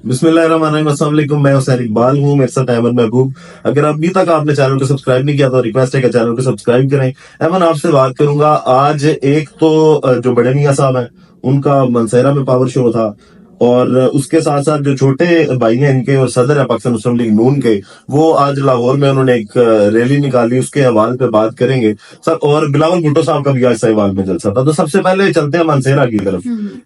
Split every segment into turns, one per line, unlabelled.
बिस्मिल्लाहिर्रहमानिर्रहीम, अस्सलाम वालेकुम। मैं हुसैन इकबाल हूँ, मेरे साथ अहमद महबूब। अगर अभी तक आपने चैनल को सब्सक्राइब नहीं किया तो रिक्वेस्ट है कि चैनल को सब्सक्राइब करें। अहमद, आपसे बात करूंगा आज। एक तो जो बड़े मियाँ साहब हैं उनका मनसेरा में पावर शो था, और उसके साथ साथ जो छोटे भाई हैं इनके और सदर है पाकिस्तान मुस्लिम लीग नून के, वो आज लाहौर में उन्होंने एक रैली निकाली, उसके हवाले पे बात करेंगे सर। और बिलावल भुट्टो साहब का भी आज साहिवाल में जलसा था। तो सबसे पहले चलते हैं मानसेरा की तरफ।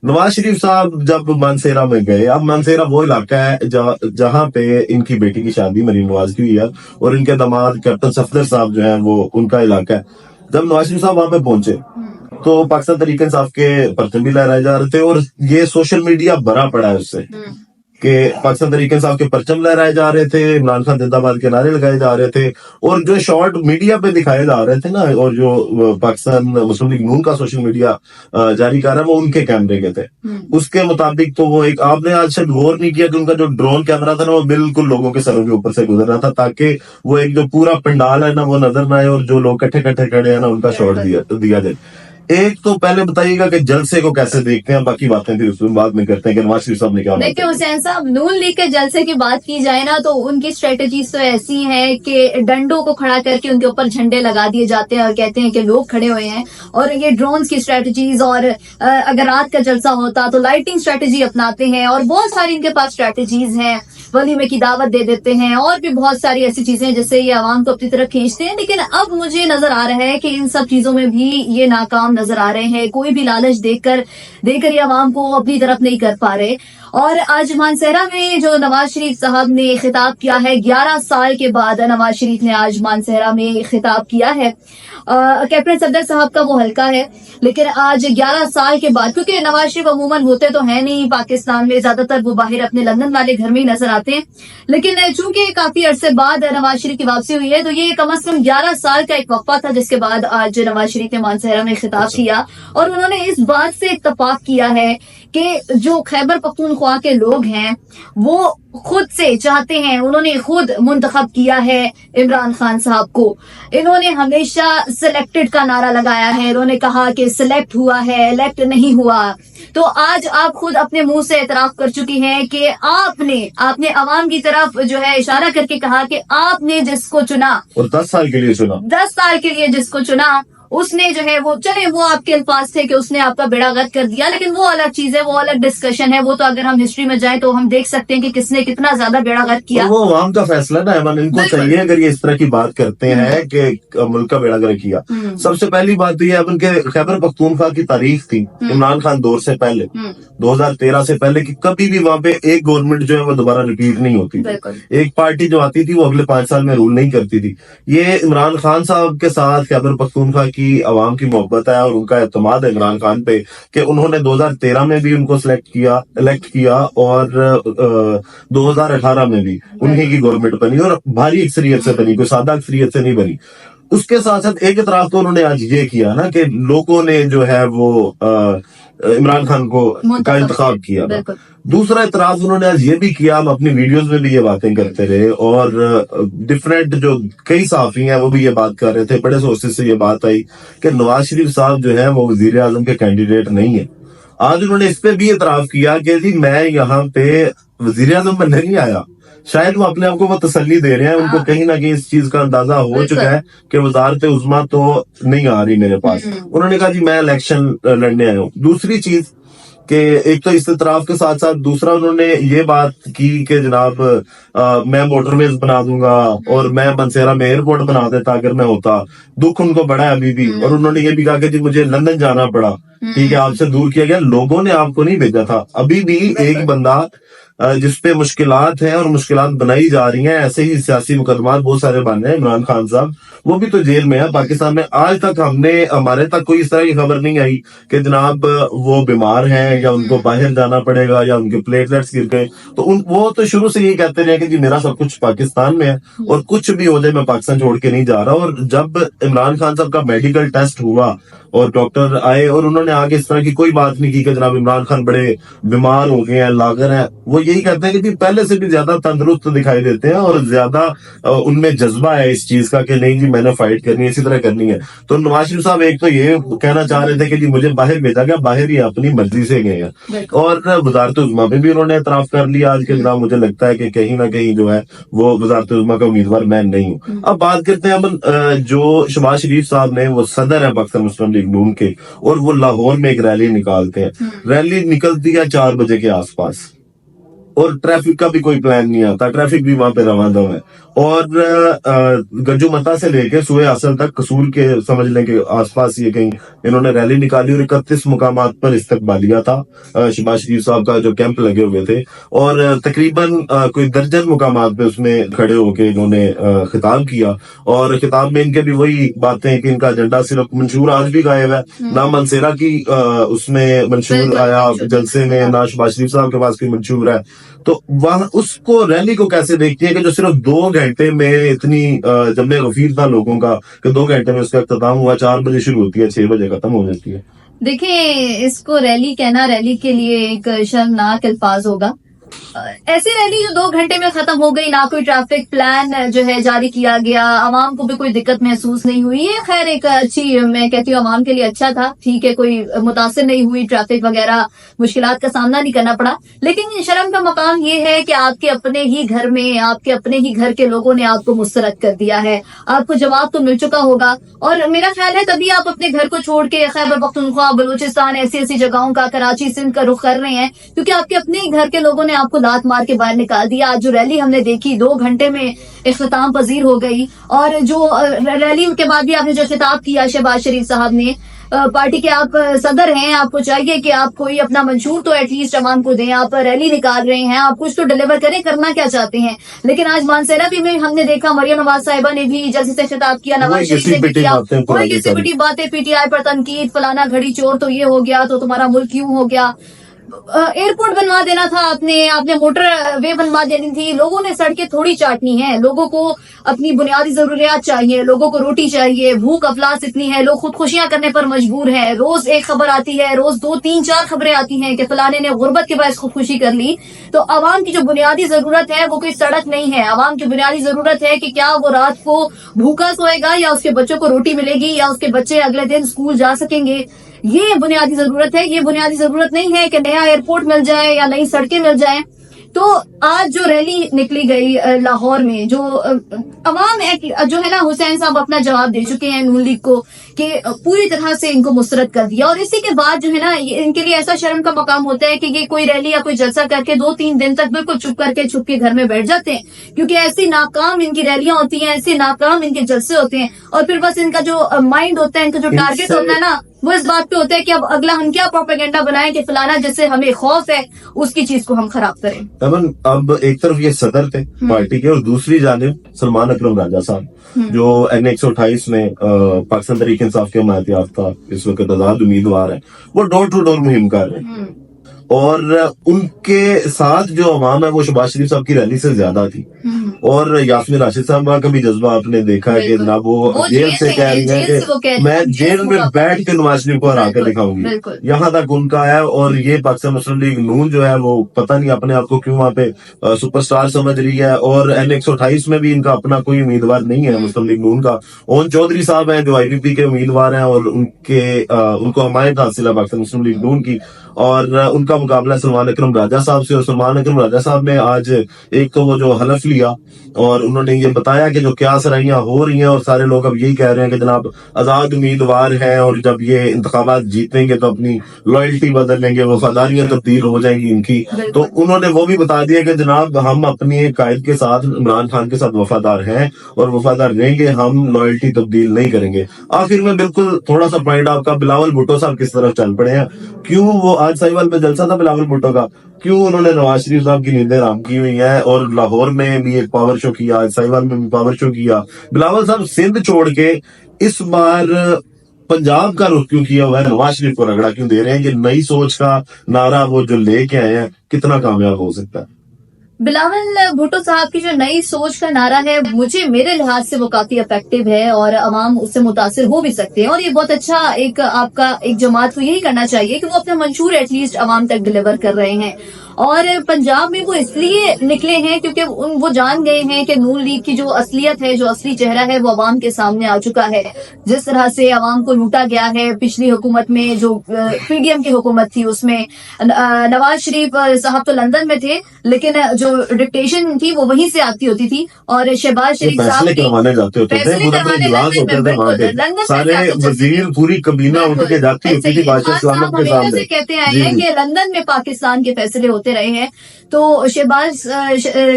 नवाज शरीफ साहब जब मानसेरा में गए, अब मानसेरा वो इलाका है जहाँ पे इनकी बेटी की शादी मरीम नवाज की हुई है, और इनके दामाद कैप्टन सफदर साहब जो है वो उनका इलाका है। जब नवाज शरीफ साहब वहां पे पहुंचे तो पाकिस्तान तहरीक इंसाफ के परचम भी लहराए जा रहे थे, और ये सोशल मीडिया भरा पड़ा है उससे कि पाकिस्तान तहरीक इंसाफ के परचम लहराए जा रहे थे, इमरान खान जिंदाबाद के नारे लगाए जा रहे थे, और जो शॉर्ट मीडिया पे दिखाए जा रहे थे ना, और जो पाकिस्तान मुस्लिम लीग नून का सोशल मीडिया जारी कर रहा है वो उनके कैमरे के थे। उसके मुताबिक तो वो एक, आपने आज शायद गौर नहीं किया कि उनका जो ड्रोन कैमरा था ना वो बिल्कुल लोगों के सरों के ऊपर से गुजर रहा था, ताकि वो एक जो पूरा पंडाल है ना वो नजर ना आए, और जो लोग कट्ठे कट्ठे खड़े हैं ना उनका शॉट दिया जाए। एक तो पहले बताइएगा कि जलसे को कैसे देखते हैं, बाकी बातें फिर उसमें बाद में करते हैं कि नवाज शरीफ साहब ने क्या।
देखिए हुसैन साहब, नून लीग के जलसे की बात की जाए ना तो उनकी स्ट्रेटजीज तो ऐसी हैं कि डंडों को खड़ा करके उनके ऊपर झंडे लगा दिए जाते हैं और कहते हैं कि लोग खड़े हुए हैं, और ये ड्रोन्स की स्ट्रेटजीज, और अगर रात का जलसा होता तो लाइटिंग स्ट्रेटजी अपनाते हैं, और बहुत सारी इनके पास स्ट्रेटजीज हैं। वलीमे की दावत दे देते हैं, और भी बहुत सारी ऐसी चीजें हैं जिससे ये आवाम को अपनी तरफ खींचते हैं। लेकिन अब मुझे नजर आ रहा है कि इन सब चीजों में भी ये नाकाम नजर आ रहे हैं। कोई भी लालच देकर ये आवाम को अपनी तरफ नहीं कर पा रहे। और आज मानसेरा में जो नवाज शरीफ साहब ने खिताब किया है, 11 साल के बाद नवाज शरीफ ने आज मानसेरा में खिताब किया है। कैप्टन सफदर साहब का वो हल्का है, लेकिन आज 11 साल के बाद, क्योंकि नवाज शरीफ अमूमन होते तो है नहीं पाकिस्तान में, ज्यादातर वो बाहर अपने लंदन वाले घर में ही नजर आते हैं। लेकिन चूंकि काफी अरसे बाद नवाज शरीफ की वापसी हुई है तो ये कम अज कम 11 साल का एक वक्फा था, जिसके बाद आज नवाज शरीफ ने मानसेरा में खिताब किया। और उन्होंने इस बात से इत्तफाक किया है कि जो खैबर पख्तूनख्वा के लोग हैं वो खुद से चाहते हैं, उन्होंने खुद मुंतखब किया है इमरान खान साहब को। इन्होंने हमेशा सिलेक्टेड का नारा लगाया है, इन्होंने कहा कि सिलेक्ट हुआ है, इलेक्ट नहीं हुआ। तो आज आप खुद अपने मुंह से एतराफ कर चुकी हैं कि आपने अवाम की तरफ जो है इशारा करके कहा कि आपने जिसको चुना,
और 10 साल के लिए चुना,
10 साल के लिए जिसको चुना, उसने जो है वो, चले वो आपके अल्फाज थे कि उसने आपका बेड़ा गर्क कर दिया, लेकिन वो अलग चीज है, वो अलग डिस्कशन है। वो तो अगर हम हिस्ट्री में जाएं तो हम देख सकते हैं कि किसने कितना ज्यादा बेड़ा गर्क किया।
वो आवाम का फैसला ना है, इनको चाहिए अगर ये इस तरह की बात करते हैं कि मुल्क का बेड़ा गर्क किया। सबसे पहली बात तो ये अब उनके खैबर पख्तूनख्वा की तारीख थी इमरान खान दौर से पहले, 2013 से पहले, कि कभी भी वहां पे एक गवर्नमेंट जो है वो दोबारा रिपीट नहीं होती थी। एक पार्टी जो आती थी वो अगले 5 साल में रूल नहीं करती थी। ये इमरान खान साहब के साथ खैबर पख्तूनख्वा की आवाम की मोहब्बत है, और उनका एतमाद है इमरान खान पे कि उन्होंने 2013 में भी उनको इलेक्ट किया, और 2018 में भी उन्हीं की गवर्नमेंट बनी, और भारी अक्सरियत से बनी, कोई सादा अक्सरियत से नहीं बनी। उसके साथ साथ एक तरफ तो उन्होंने आज ये किया ना कि लोगों ने जो है वो इमरान खान को का इंतखाब किया। दूसरा इतराज उन्होंने आज ये भी किया, हम अपनी वीडियोस में भी ये बातें करते रहे, और डिफरेंट जो कई सहाफी हैं वो भी ये बात कर रहे थे, बड़े सोर्सेज से ये बात आई कि नवाज शरीफ साहब जो है वो वजीर आजम के कैंडिडेट नहीं है। आज उन्होंने इस पे भी इतराफ किया कि जी मैं यहाँ पे वजीर आजम बनने नहीं आया। शायद वो अपने आप को वो तसल्ली दे रहे हैं, उनको कहीं ना कहीं इस चीज का अंदाजा हो चुका है कि वजारत उज़्मा तो नहीं आ रही मेरे पास। उन्होंने कहा जी मैं इलेक्शन लड़ने आया हूँ। दूसरी चीज कि एक तो इस इतराफ के साथ साथ दूसरा उन्होंने ये बात की कि जनाब मैं मोटरवेज बना दूंगा, और मैं मानसेरा में एयरपोर्ट बना देता अगर मैं होता। दुख उनको बड़ा है अभी भी। और उन्होंने ये भी कहा कि जी मुझे लंदन जाना पड़ा, ठीक है, आपसे दूर किया गया, लोगों ने आपको नहीं भेजा था। अभी भी एक बंदा जिसपे मुश्किलात हैं और मुश्किलात बनाई जा रही हैं, ऐसे ही सियासी मुकदमात बहुत सारे बन रहे हैं, इमरान खान साहब वो भी तो जेल में है पाकिस्तान में। आज तक हमारे तक कोई इस तरह की खबर नहीं आई कि जनाब वो बीमार हैं या उनको बाहर जाना पड़ेगा या उनके प्लेटलेट्स गिर गए। तो वो तो शुरू से यही कहते रहे कि जी मेरा सब कुछ पाकिस्तान में है, और कुछ भी हो जाए मैं पाकिस्तान छोड़ के नहीं जा रहा। और जब इमरान खान साहब का मेडिकल टेस्ट हुआ और डॉक्टर आए और उन्होंने आगे इस तरह की कोई बात नहीं की कि जनाब इमरान खान बड़े बीमार हो गए हैं, लागर हैं। वो यही कहते हैं कि जी पहले से भी ज्यादा तंदुरुस्त दिखाई देते हैं और ज्यादा उनमें जज्बा है इस चीज का कि नहीं जी मैंने फाइट करनी है, इसी तरह करनी है। तो नवाज शरीफ साहब एक तो ये कहना चाह रहे थे कि जी मुझे बाहर भेजा गया, बाहर ही अपनी मर्जी से गए हैं। और वजारत उज़्मा में भी उन्होंने एतराफ कर लिया आज के जनाब मुझे लगता है कि कहीं ना कहीं जो है वो वजारत उज़्मा का उम्मीदवार मैं नहीं हूँ। अब बात करते हैं अमन, जो शहबाज शरीफ साहब ने, वो सदर है पाकिस्तान मुस्लिम लीग नून के, और वो लाहौर में एक रैली निकालते हैं। रैली निकलती है 4 बजे के आसपास, और ट्रैफिक का भी कोई प्लान नहीं आता, ट्रैफिक भी वहां पे रवाना है। और गंजू मता से लेके सुए असल तक कसूर के समझ लें कि आसपास ये कहीं इन्होंने रैली निकाली, और 31 मुकामात पर इस्तकबालिया था शहबाज शरीफ साहब का जो कैंप लगे हुए थे, और तकरीबन कोई दर्जन मुकामात पे उसमें खड़े होके इन्होंने खिताब किया। और खिताब में इनके भी वही बातें कि इनका एजेंडा सिर्फ मंशूर आज भी गायब है, ना मनसेरा की उसमें मंशूर आया जलसे में, ना शहबाज शरीफ साहब के पास कोई मंशूर है। तो वहां उसको रैली को कैसे देखती है कि जो सिर्फ 2 घंटे में इतनी जमने गफीर था लोगों का कि 2 घंटे में उसका इख्तिताम हुआ, 4 बजे शुरू होती है, 6 बजे खत्म हो जाती है।
देखिए, इसको रैली कहना रैली के लिए एक शर्मनाक अल्फाज होगा। ऐसी रैली जो 2 घंटे में खत्म हो गई, ना कोई ट्रैफिक प्लान जो है जारी किया गया, आवाम को भी कोई दिक्कत महसूस नहीं हुई। ये खैर एक अच्छी, मैं कहती हूँ आवाम के लिए अच्छा था, ठीक है, कोई मुतासिर नहीं हुई, ट्रैफिक वगैरह मुश्किलात का सामना नहीं करना पड़ा। लेकिन शर्म का मकाम ये है कि आपके अपने ही घर में, आपके अपने ही घर के लोगों ने आपको मुस्तरद कर दिया है, आपको जवाब तो मिल चुका होगा। और मेरा ख्याल है तभी आप अपने घर को छोड़ के खैबर पख्तूनख्वा, बलूचिस्तान, ऐसी ऐसी जगहों का, कराची, सिंध का रुख कर रहे हैं, क्योंकि आपके अपने ही घर के लोगों ने आपको लात मार के बाहर निकाल दिया। आज जो रैली हमने देखी 2 घंटे में इख्तिताम पजीर हो गई, और जो रैली के बाद भी आपने जो खिताब किया शहबाज शरीफ साहब ने, पार्टी के आप सदर हैं, आपको चाहिए कि आप कोई अपना मंशूर तो एटलीस्ट अवाम को दें। आप रैली निकाल रहे हैं, आप कुछ तो डिलीवर करें, करना क्या चाहते हैं। लेकिन आज मानसेरा भी में हमने देखा, मरियम नवाज साहिबा ने भी जल्दी से खिताब किया, नवाज शरीफ ने भी किया, कोई किसी पिटी बातें, पीटीआई पर तनकीद, फलाना घड़ी चोर तो ये हो गया, तो तुम्हारा मुल्क क्यों हो गया। एयरपोर्ट बनवा देना था आपने मोटर वे बनवा देनी थी। लोगों ने सड़कें थोड़ी चाटनी है, लोगों को अपनी बुनियादी जरूरियात चाहिए, लोगों को रोटी चाहिए, भूख अफलास इतनी है, लोग खुदकुशियां करने पर मजबूर हैं। रोज एक खबर आती है, रोज 2, 3, 4 खबरें आती हैं कि फलाने ने गुर्बत के बायस खुदकुशी कर ली। तो आवाम की जो बुनियादी जरूरत है वो कोई सड़क नहीं है, आवाम की बुनियादी जरूरत है कि क्या वो रात को भूखा सोएगा, या उसके बच्चों को रोटी मिलेगी, या उसके बच्चे अगले दिन स्कूल जा सकेंगे। ये बुनियादी जरूरत है। ये बुनियादी जरूरत नहीं है कि नया एयरपोर्ट मिल जाए या नई सड़कें मिल जाए। तो आज जो रैली निकली गई लाहौर में, जो अवाम जो है ना, हुसैन साहब अपना जवाब दे चुके हैं नून लीग को कि पूरी तरह से इनको मुस्तरद कर दिया। और इसी के बाद जो है ना, इनके लिए ऐसा शर्म का मकाम होता है कि ये कोई रैली या कोई जलसा करके 2-3 दिन तक बिल्कुल चुप के घर में बैठ जाते हैं, क्योंकि ऐसी नाकाम इनकी रैलियां होती हैं, ऐसे नाकाम इनके जलसे होते हैं। और फिर बस इनका जो माइंड होता है, इनका जो टारगेट होता है ना, वो इस बात पे होता है कि अब अगला हम क्या प्रोपेगेंडा बनाएं कि फलाना जिससे हमें खौफ है उसकी चीज को हम खराब करें।
अब एक तरफ ये सदर थे पार्टी के, और दूसरी जानिब सलमान अकरम राजा साहब जो NA-128 में पाकिस्तान तहरीक इंसाफ के हमायत याफ्ता इस वक्त आजाद उम्मीदवार है, वो डोर टू डोर मुहिम कर रहे हैं। और उनके साथ जो अवाम है वो शहबाज शरीफ साहब की रैली से ज्यादा थी। और यास्मीन राशिद साहब का भी जज्बा आपने देखा है कि जनाब वो जेल से कह रही है कि मैं जेल में बैठ के नवाज शरीफ को हरा कर दिखाऊंगी, यहाँ तक उनका है। और ये पाकिस्तान मुस्लिम लीग नून जो है वो पता नहीं अपने आप को क्यों वहाँ पे सुपरस्टार समझ रही है। और NA-128 में भी इनका अपना कोई उम्मीदवार नहीं है मुस्लिम लीग नून का। ओन चौधरी साहब हैं जो IPP के उम्मीदवार हैं, और उनको हमायत हासिल है पाकिस्तान मुस्लिम लीग नून की। और उनका मुकाबला सलमान अकरम राजा साहब से। और सलमान अकरम राजा साहब ने आज एक तो वो जो हलफ लिया, और उन्होंने ये बताया कि जो क्या सराइयां हो रही हैं, और सारे लोग अब यही कह रहे हैं कि जनाब आजाद उम्मीदवार हैं, और जब ये इंतखाबात जीतेंगे तो अपनी लॉयल्टी बदल लेंगे, वफादारियां तब्दील हो जाएंगी इनकी। तो उन्होंने वो भी बता दिया कि जनाब हम अपने कायद के साथ, इमरान खान के साथ वफादार हैं और वफादार रहेंगे, हम लॉयल्टी तब्दील नहीं करेंगे। आखिर में बिल्कुल थोड़ा सा पॉइंट आपका, बिलावल भुट्टो साहब किस तरफ चल पड़े हैं। क्यों वो आज साहिवाल में जलसा था बिलावल भुट्टो का, क्यों उन्होंने नवाज शरीफ साहब की नींदें हराम की हुई है। और लाहौर में भी एक पावर शो किया, आज साहिवाल में भी पावर शो किया। बिलावल साहब सिंध छोड़ के इस बार पंजाब का रुख क्यों किया हुआ है, नवाज शरीफ को रगड़ा क्यों दे रहे हैं। ये नई सोच का नारा वो जो लेके आए हैं, कितना कामयाब हो सकता है।
बिलावल भुट्टो साहब की जो नई सोच का नारा है, मुझे मेरे लिहाज से वो काफी इफेक्टिव है और अवाम उससे मुतासिर हो भी सकते हैं, और ये बहुत अच्छा एक आपका एक जमात को यही करना चाहिए कि वो अपना मंशूर एटलीस्ट अवाम तक डिलीवर कर रहे हैं। और पंजाब में वो इसलिए निकले हैं क्योंकि वो जान गए हैं कि नून लीग की जो असलियत है, जो असली चेहरा है, वो अवाम के सामने आ चुका है। जिस तरह से अवाम को लूटा गया है पिछली हुकूमत में, जो पीडीएम की हुकूमत थी, उसमें नवाज शरीफ साहब तो लंदन में थे, लेकिन जो डिक्टेशन थी वो वहीं से आती होती थी, और शहबाज शरीफ साहब
फैसले करवाने जाते होते थे, पूरे पूरे इजलास होते थे वहाँ के, सारे वजीर पूरी कबीना उठ के जाती होती थी बादशाह सलामत के सामने।
से कहते आए हैं कि लंदन में पाकिस्तान के फैसले होते रहे हैं। तो शहबाज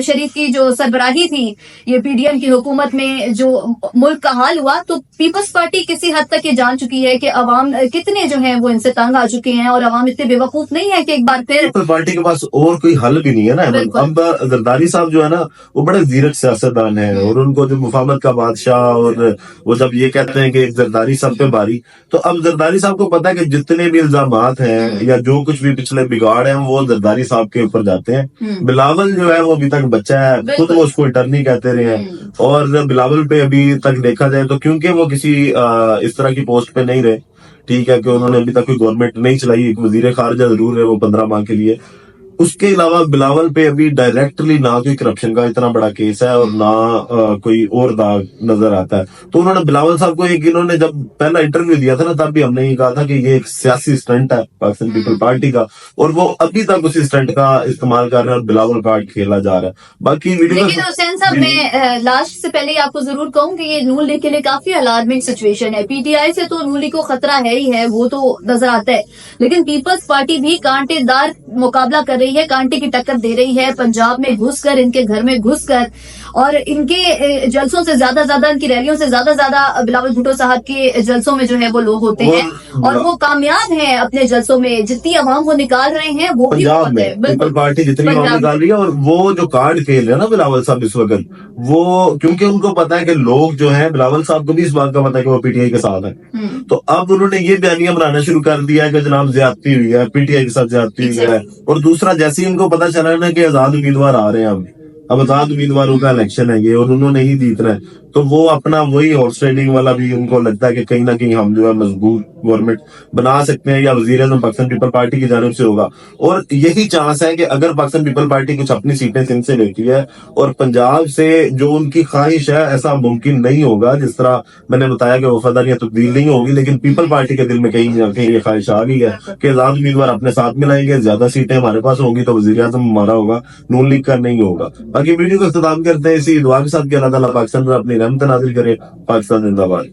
शरीफ की जो सरबराही थी ये पीडीएम की हुकूमत में, जो मुल्क का हाल हुआ, तो पीपल्स पार्टी किसी हद तक ये जान चुकी है कि अवाम कितने जो है वो इनसे तंग आ चुके हैं, और अवाम इतने बेवकूफ नहीं है कि एक बार फिर
पीपल्स पार्टी के पास और कोई हल भी नहीं है ना। अब जरदारी साहब जो है ना वो बड़े जीरक सियासतदान है, और उनको जो मुफाहमत का बादशाह, और वो जब ये कहते हैं कि जरदारी साहब पे बारी, तो अब जरदारी साहब को पता है कि जितने भी इल्जामात हैं या जो कुछ भी पिछले बिगाड़ हैं वो जरदारी साहब के ऊपर जाते हैं। बिलावल जो है वो अभी तक बच्चा है, खुद वो उसको अटर्नी कहते रहे हैं, और बिलावल पे अभी तक देखा जाए तो क्योंकि वो किसी इस तरह की पोस्ट पे नहीं रहे, ठीक है, कि उन्होंने अभी तक कोई गवर्नमेंट नहीं चलाई, एक वजीर खारजा जरूर है वो 15 माह के लिए, उसके अलावा बिलावल पे अभी डायरेक्टली ना कोई करप्शन का इतना बड़ा केस है और ना कोई और दाग नजर आता है। तो उन्होंने बिलावल साहब को इन्होंने जब पहला इंटरव्यू दिया था ना, तब भी हमने ये कहा था कि ये एक सियासी स्टंट है पाकिस्तान पीपल पार्टी का, और वो अभी तक उसी स्टंट का इस्तेमाल कर रहे हैं और बिलावल कार्ड खेला जा रहा है। बाकी वीडियो
लेकिन हुसैन साहब, मैं लास्ट से पहले आपको जरूर कहूँ कि ये नून लीग के लिए काफी अलार्मिंग सिचुएशन है। पीटीआई से तो नून लीग को खतरा है ही है, वो तो नजर आता है, लेकिन पीपल्स पार्टी भी कांटेदार मुकाबला कर रही है, कांटे की टक्कर दे रही है, पंजाब में घुसकर, इनके घर में घुसकर, और इनके जलसों से ज्यादा, इनकी रैलियों से ज्यादा बिलावल भुट्टो साहब के जलसों में जो है वो लोग होते हैं, और वो कामयाब हैं अपने जलसों में। जितनी आवाम वो निकाल रहे हैं वो भी
पंजाब में पीपल पार्टी जितनी आवाम निकाल रही है, और वो जो कार्ड खेल रहे हैं ना बिलावल साहब इस वक्त, वो क्योंकि उनको पता है कि लोग जो है, बिलावल साहब को भी इस बात का पता है कि वो पीटीआई के साथ है, तो अब उन्होंने ये बयानियां बनाना शुरू कर दिया है कि जनाब ज्यादती हुई है, पीटीआई के साथ ज्यादती हुई है। और दूसरा, जैसे ही उनको पता चला ना कि आजाद उम्मीदवार आ रहे हैं, अब आजाद उम्मीदवारों का इलेक्शन है ये, और उन्होंने ही जीतना है, तो वो अपना वही हॉर्स ट्रेडिंग वाला भी उनको लगता है कि कहीं ना कहीं हम जो है मजबूत गवर्नमेंट बना सकते हैं, या वजीर आज़म पाकिस्तान पीपल पार्टी की जानिब से होगा। और यही चांस है कि अगर पाकिस्तान पीपल पार्टी कुछ अपनी सीटें सिंध से लेती है और पंजाब से जो उनकी ख्वाहिश है, ऐसा मुमकिन नहीं होगा। जिस तरह मैंने बताया कि वफादारी या तब्दील नहीं होगी, लेकिन पीपल पार्टी के दिल में कहीं ना कहीं ये ख्वाहिश आ गई है कि आजाद उम्मीदवार अपने साथ मिलाएंगे, ज्यादा सीटें हमारे पास होंगी तो वजीर आज़म हमारा होगा, नून लीग का नहीं होगा। बाकी वीडियो को इख्तिताम करते हैं इसी दुआ के साथ कि अल्लाह ताला पाकिस्तान में अपनी रहमत नाज़िल करे। पाकिस्तान जिंदाबाद।